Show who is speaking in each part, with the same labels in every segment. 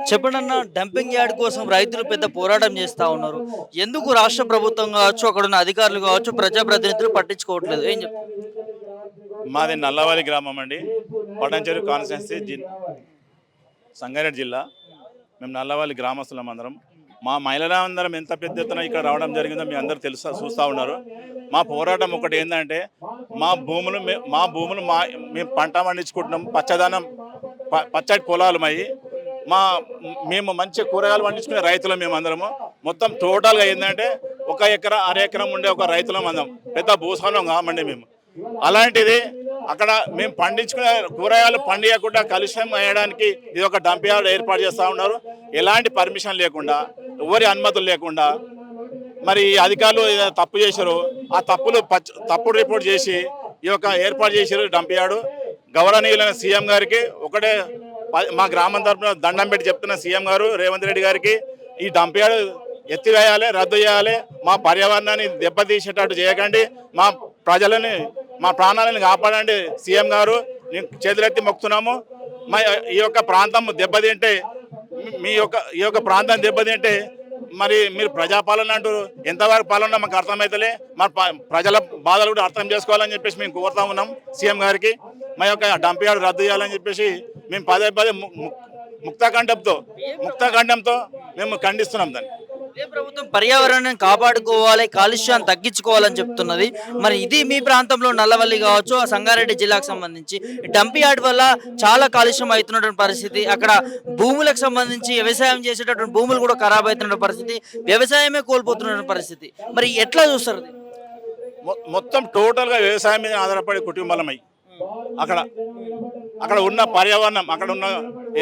Speaker 1: చెప్పండన్న dumping yard కోసం రైతులు పెద్ద పోరాటం చేస్తా ఉన్నారు. ఎందుకు రాష్ట్ర ప్రభుత్వం కావచ్చు, అక్కడున్న అధికారులు కావచ్చు, ప్రజాప్రతినిధులు పట్టించుకోవట్లేదు? ఏం చెప్తారు?
Speaker 2: మాది నల్లవాలి గ్రామం అండి. పటాన్చెరు కాన్స్టిట్యున్సీ సంగారెడ్డి జిల్లా. మేము నల్లవాలి గ్రామస్తులం అందరం. మా మహిళలందరం ఎంత పెద్ద ఎత్తున ఇక్కడ రావడం జరిగిందో మీ అందరూ చూస్తూ ఉన్నారు. మా పోరాటం ఒకటి ఏంటంటే మా భూములు మేము పంట పండించుకుంటున్నాం. పచ్చదనం పచ్చటి పొలాలు మేము మంచి కూరగాయలు పండించుకునే రైతులం మేమందరము. మొత్తం టోటల్గా ఏంటంటే 1 ఎకరా అర ఎకరం ఉండే ఒక రైతులం అందరం. పెద్ద భూస్వామ్యం కామండి మేము. అలాంటిది అక్కడ మేము పండించుకునే కూరగాయలు పండియకుండా కలుషితం వేయడానికి ఇది ఒక డంప్ యార్డ్ ఏర్పాటు చేస్తూ ఉన్నారు. ఎలాంటి పర్మిషన్ లేకుండా, ఎవరి అనుమతులు లేకుండా. మరి ఈ అధికారులు ఏదైనా తప్పు చేశారు, ఆ తప్పుడు రిపోర్ట్ చేసి ఈ యొక్క ఏర్పాటు చేశారు డంప్ యార్డు. గౌరవనీయులైన సీఎం గారికి ఒకటే మా గ్రామం తరఫున దండం పెట్టి చెప్తున్న సీఎం గారు రేవంత్ రెడ్డి గారికి, ఈ డంప్ యార్డు ఎత్తివేయాలి, రద్దు చేయాలి. మా పర్యావరణాన్ని దెబ్బతీసేటట్టు చేయకండి. మా ప్రాణాలను కాపాడండి సీఎం గారు. నేను చేతులెత్తి మొక్కుతున్నాము. ఈ యొక్క ప్రాంతం దెబ్బతింటే ఈ యొక్క ప్రాంతం దెబ్బతింటే మరి మీరు ప్రజాపాలన అంటారు. ఎంతవరకు పాలన మాకు అర్థమవుతలే. మా ప్రజల బాధలు కూడా అర్థం చేసుకోవాలని చెప్పేసి మేము కోరుతా ఉన్నాం సీఎం గారికి. మా యొక్క డంప్ యార్డ్ రద్దు చేయాలని చెప్పేసి మేము పదే ముక్తకంఠంతో మేము ఖండిస్తున్నాం దాన్ని.
Speaker 1: ప్రభుత్వం పర్యావరణాన్ని కాపాడుకోవాలి, కాలుష్యాన్ని తగ్గించుకోవాలని చెప్తున్నది. మరి ఇది మీ ప్రాంతంలో నల్లవల్లి కావచ్చు, సంగారెడ్డి జిల్లాకు సంబంధించి డంప్ యార్డ్ వల్ల చాలా కాలుష్యం అవుతున్నటువంటి పరిస్థితి. అక్కడ భూములకు సంబంధించి వ్యవసాయం చేసేటటువంటి భూములు కూడా ఖరాబ్ అవుతున్న పరిస్థితి, వ్యవసాయమే కోల్పోతున్న పరిస్థితి. మరి ఎట్లా చూస్తారు?
Speaker 2: మొత్తం టోటల్గా వ్యవసాయం మీద ఆధారపడే కుటుంబాలమై అక్కడ ఉన్న పర్యావరణం, అక్కడ ఉన్న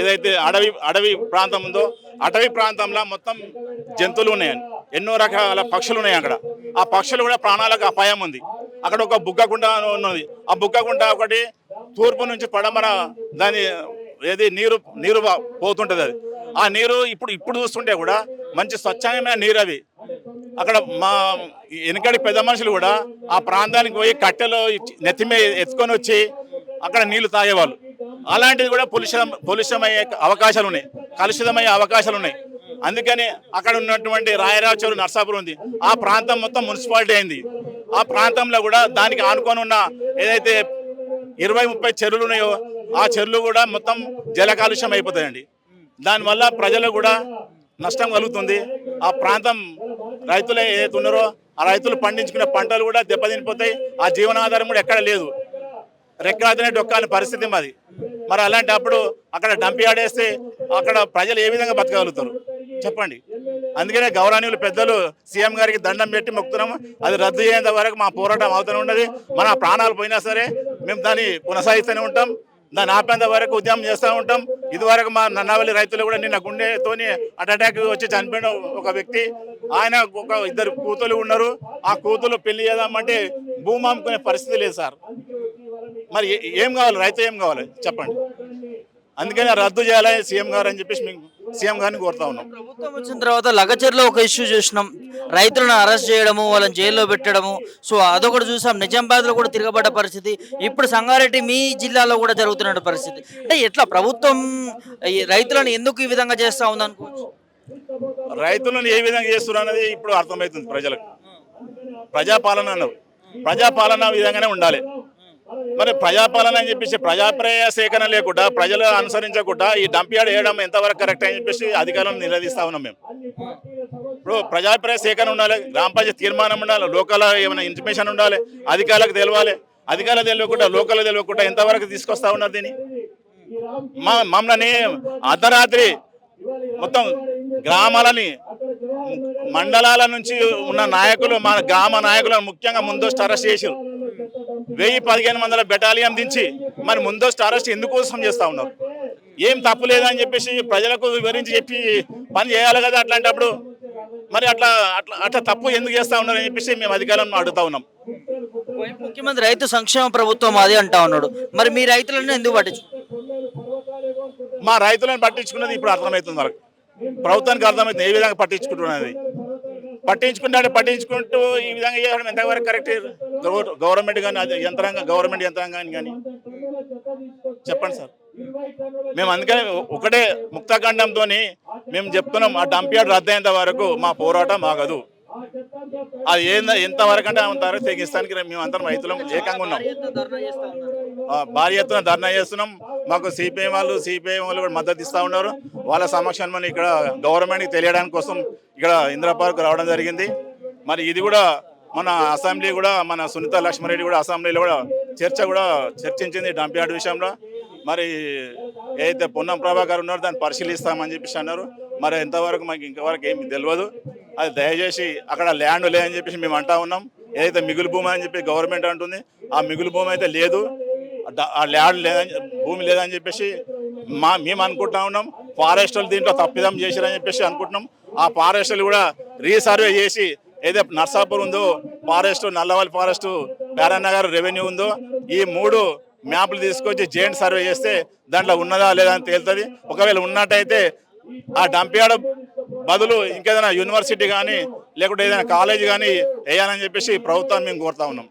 Speaker 2: ఏదైతే అడవి ప్రాంతం ఉందో అటవీ ప్రాంతంలో మొత్తం జంతువులు ఉన్నాయని, ఎన్నో రకాల పక్షులు ఉన్నాయి అక్కడ. ఆ పక్షులు కూడా ప్రాణాలకు అపాయం ఉంది. అక్కడ ఒక బుగ్గకుంట ఉన్నది. ఆ బుగ్గకుంట ఒకటి తూర్పు నుంచి పడమర దాని నీరు పోతుంటుంది. అది ఆ నీరు ఇప్పుడు చూస్తుంటే కూడా మంచి స్వచ్ఛమైన నీరు అవి. అక్కడ మా వెనకడి పెద్ద మనుషులు కూడా ఆ ప్రాంతానికి పోయి కట్టెలు నెత్తిమే ఎత్తుకొని వచ్చి అక్కడ నీళ్లు తాగేవాళ్ళు. అలాంటిది కూడా పొల్యూషమయ్యే అవకాశాలు ఉన్నాయి, కలుషితమయ్యే అవకాశాలు ఉన్నాయి. అందుకని అక్కడ ఉన్నటువంటి రాయరావు నర్సాపురం ఉంది, ఆ ప్రాంతం మొత్తం మున్సిపాలిటీ అయింది. ఆ ప్రాంతంలో కూడా దానికి ఆనుకొని ఉన్న ఏదైతే 20-30 చెరువులు ఉన్నాయో ఆ చెరువులు కూడా మొత్తం జల కాలుష్యం అయిపోతాయండి. దానివల్ల ప్రజలు కూడా నష్టం కలుగుతుంది. ఆ ప్రాంతం రైతులు ఏదైతే ఉన్నారో ఆ రైతులు పండించుకునే పంటలు కూడా దెబ్బతినిపోతాయి. ఆ జీవనాధారం కూడా ఎక్కడ లేదు, రెక్కలతోనే డొక్కాని పరిస్థితి మాది. మరి అలాంటప్పుడు అక్కడ డంప్ యార్డ్ వేస్తే అక్కడ ప్రజలు ఏ విధంగా బతకగలుగుతారు చెప్పండి. అందుకనే గౌరవనీయులు పెద్దలు సీఎం గారికి దండం పెట్టి మొక్కుతున్నాము. అది రద్దు అయ్యేంత వరకు మా పోరాటం అవుతూనే ఉన్నది. మన ప్రాణాలు పోయినా సరే మేము దాన్ని కొనసాగిస్తూనే ఉంటాం. దాన్ని ఆపేంత వరకు ఉద్యమం చేస్తూ ఉంటాం. ఇదివరకు మా నన్నవల్లి రైతులు కూడా నిన్న గుండెతోని అటాక్ వచ్చి చనిపోయిన ఒక వ్యక్తి, ఆయన ఒక 2 కూతులు ఉన్నారు. ఆ కూతులు పెళ్లి చేద్దామంటే భూమి అమ్ముకునే పరిస్థితి లేదు సార్. మరి ఏం కావాలి, రైతు ఏం కావాలి చెప్పండి. అందుకని రద్దు చేయాలని సీఎం గారు అని చెప్పేసి మేము సీఎం గారిని కోరుతా ఉన్నాం.
Speaker 1: ప్రభుత్వం వచ్చిన తర్వాత లగచర్లో ఒక ఇష్యూ చూసినాం, రైతులను అరెస్ట్ చేయడము, వాళ్ళని జైల్లో పెట్టడము. సో అదొకటి చూసాం. నిజామాబాద్లో కూడా తిరగబడ్డ పరిస్థితి. ఇప్పుడు సంగారెడ్డి మీ జిల్లాలో కూడా జరుగుతున్న పరిస్థితి. అంటే ఎట్లా ప్రభుత్వం ఈ రైతులను ఎందుకు ఈ విధంగా చేస్తూ ఉంది అనుకోవచ్చు?
Speaker 2: రైతులను ఏ విధంగా చేస్తున్నారు అనేది ఇప్పుడు అర్థమవుతుంది ప్రజలకు. ప్రజాపాలన అన్నారు, ప్రజాపాలన విధంగానే ఉండాలి. మరి ప్రజాపాలన అని చెప్పేసి ప్రజాప్రయ సేకరణ లేకుండా, ప్రజలు అనుసరించకుండా ఈ డంప్ యార్డ్ వేయడం ఎంతవరకు కరెక్ట్ అని చెప్పేసి అధికారులను నిలదీస్తా ఉన్నాం మేము. ఇప్పుడు ప్రజాప్రయ సేకరణ ఉండాలి, గ్రామ పంచాయతీ తీర్మానం ఉండాలి, లోకల్ ఏమైనా ఇన్ఫర్మేషన్ ఉండాలి, అధికారులకు తెలవాలి. అధికారులు తెలియకుండా, లోకల్ తెలియకుండా ఎంతవరకు తీసుకొస్తా ఉన్నారు దీన్ని. మమ్మల్ని అర్ధరాత్రి మొత్తం గ్రామాలని, మండలాల నుంచి ఉన్న నాయకులు, మన గ్రామ నాయకులను ముఖ్యంగా ముందస్తు అరెస్ట్ చేశారు. 1000-1500 బెటాలియన్ దించి మరి ముందస్తు అరెస్ట్ ఎందుకోసం చేస్తూ ఉన్నారు? ఏం తప్పు లేదని చెప్పేసి ప్రజలకు వివరించి చెప్పి పని చేయాలి కదా. అట్లాంటప్పుడు మరి అట్లా అట్లా అట్లా తప్పు ఎందుకు చేస్తూ ఉన్నారని చెప్పేసి మేము అధికారులను అడుగుతా ఉన్నాం.
Speaker 1: ముఖ్యమంత్రి రైతు సంక్షేమ ప్రభుత్వం అది అంటా ఉన్నాడు. మరి మీ రైతులను ఎందుకు పట్టించు?
Speaker 2: మా రైతులను పట్టించుకున్నది ఇప్పుడు అర్థమవుతుంది. వరకు ప్రభుత్వానికి అర్థమవుతుంది ఏ విధంగా పట్టించుకుంటున్నది. పట్టించుకుంటూ ఈ విధంగా చేయడం ఎంతవరకు కరెక్ట్? గవర్నమెంట్ కానీ గవర్నమెంట్ యంత్రాంగాన్ని కానీ చెప్పండి సార్. మేము అందుకని ఒకటే ముక్తఖండంతో మేము చెప్తున్నాం, ఆ డంప్ యార్డ్ రద్దయ్యేంత వరకు మా పోరాటం ఆగదు. అది ఎంతవరకు అంటే అంతవరకు తెగిస్తానికి మేము అందరం రైతులం ఏకంగా ఉన్నాం. భారీ ఎత్తున ధర్నా చేస్తున్నాం. మాకు సిపిఐ వాళ్ళు కూడా మద్దతు ఇస్తూ ఉన్నారు. వాళ్ళ సమక్షంలో ఇక్కడ గవర్నమెంట్కి తెలియడానికి కోసం ఇక్కడ ఇందిరా పార్క్ రావడం జరిగింది. మరి ఇది కూడా మన అసెంబ్లీ కూడా మన సునీత లక్ష్మారెడ్డి కూడా అసెంబ్లీలో కూడా చర్చించింది డంప్ యార్డ్ విషయంలో. మరి ఏదైతే పొన్నం ప్రభాకర్ ఉన్నారో దాన్ని పరిశీలిస్తామని చెప్పేసి అన్నారు. మరి ఎంతవరకు మాకు ఇంతవరకు ఏమి తెలియదు. అది దయచేసి అక్కడ ల్యాండ్ లేదని చెప్పేసి మేము అంటా ఉన్నాం. ఏదైతే మిగులు భూమి అని చెప్పి గవర్నమెంట్ అంటుంది, ఆ మిగులు భూమి అయితే లేదు, ఆ ల్యాండ్ లేదని భూమి లేదని చెప్పేసి మేము అనుకుంటా ఉన్నాం. ఫారెస్టర్లు దీంట్లో తప్పిదం చేశారని చెప్పేసి అనుకుంటున్నాం. ఆ ఫారెస్టర్లు కూడా రీసర్వే చేసి ఏదైతే నర్సాపూర్ ఉందో ఫారెస్ట్, నల్లవల్లి ఫారెస్ట్, పేరన్నగర్ రెవెన్యూ ఉందో ఈ 3 మ్యాప్లు తీసుకొచ్చి జాయింట్ సర్వే చేస్తే దాంట్లో ఉన్నదా లేదా అని తేలుతుంది. ఒకవేళ ఉన్నట్టయితే ఆ డంప్ యార్డ్ బదులు ఇంకేదైనా యూనివర్సిటీ కానీ లేకుంటే ఏదైనా కాలేజ్ కానీ వేయాలని చెప్పేసి ప్రభుత్వాన్ని మేము కోరుతా ఉన్నాం.